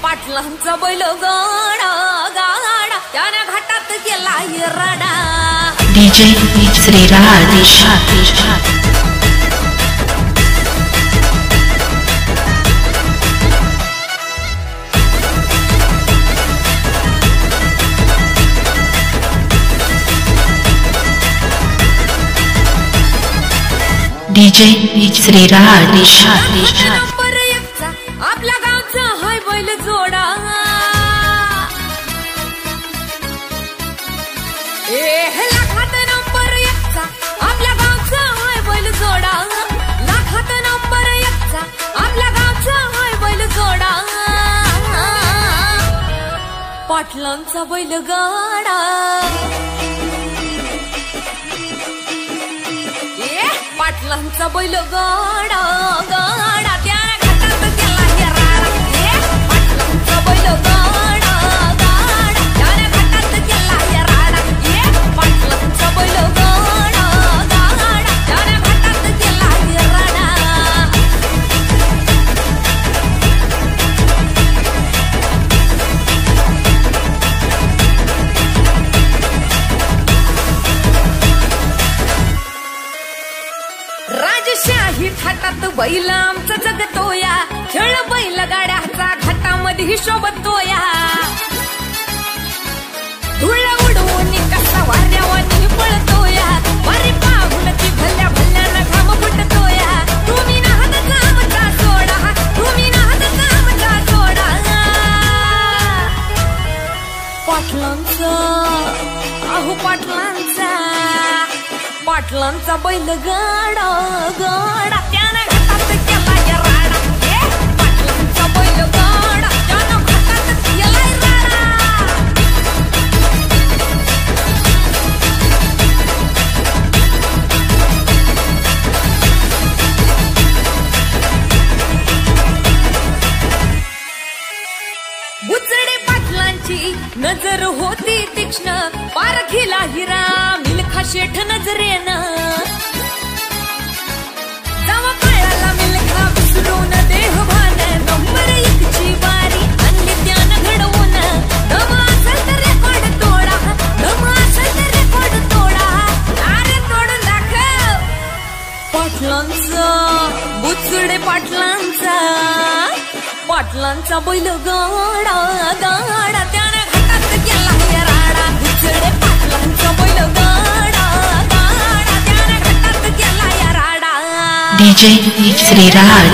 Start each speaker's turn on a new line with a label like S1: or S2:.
S1: पाटलांचा बैल गाडा गाडा त्याने घाटात गेला रडा।
S2: DJ Shriraj DJ Shriraj
S1: number एकचा आपल्या गावचा हाय बैल जोडा। लाखात नंबर एकचा आपल्या गावचा हाय बैल जोडा। लाखात नंबर एकचा आपल्या गावचा हाय बैल जोडा। पाटलांचा बैल गाडा पाटलांचा बैल गाडा गाडा त्याने घाटात गेला राडा। पाटलांचा बैल गाडा गाडा त्याने घाटात गेला राडा। पाटलांचा बैल गाडा गाडा त्याने घाटात गेला राडा। राजशाही थाटात बैल आमचा जगतोया। खेळ बैल गाड्याचा घाटामध्ये शोभतोया। धूळ उडवून कसा वाऱ्यावानी पळतोया। वारी पाहून ती भल्या भल्यानं घाम फुटतोया। तुम्ही नाहत कामचा सोडा तुम्ही नाहत कामचा सोडा। पाटलांचा अहो पाटलांचा पाटलांचा बैल गाडा गाडा त्याने घाटात गेला राडा। पाटलांचा बैल गाडा त्याने घाटात गेला राडा। बुचडे पाटलांची नजर होती तीक्ष्ण पारखीला हिरा मिल्खा शेठ नजरेनं। जावा पायाला मिल्खा विसरून देहभान नंबर एकची बारी आणली त्यानं घडवून। दम असेल तर रेकॉर्ड तोडा दम असेल तर रेकॉर्ड तोडा अरे तोडून दाखव। पाटलांचा बुचडे पाटलांचा पाटलांचा बैल गाडा गाडा त्याने घाटात गेला राडा। बुचडे पाटलांचा बैल गाडा गाडा त्याने घाटात गेला राडा।
S2: डीजे श्रीराज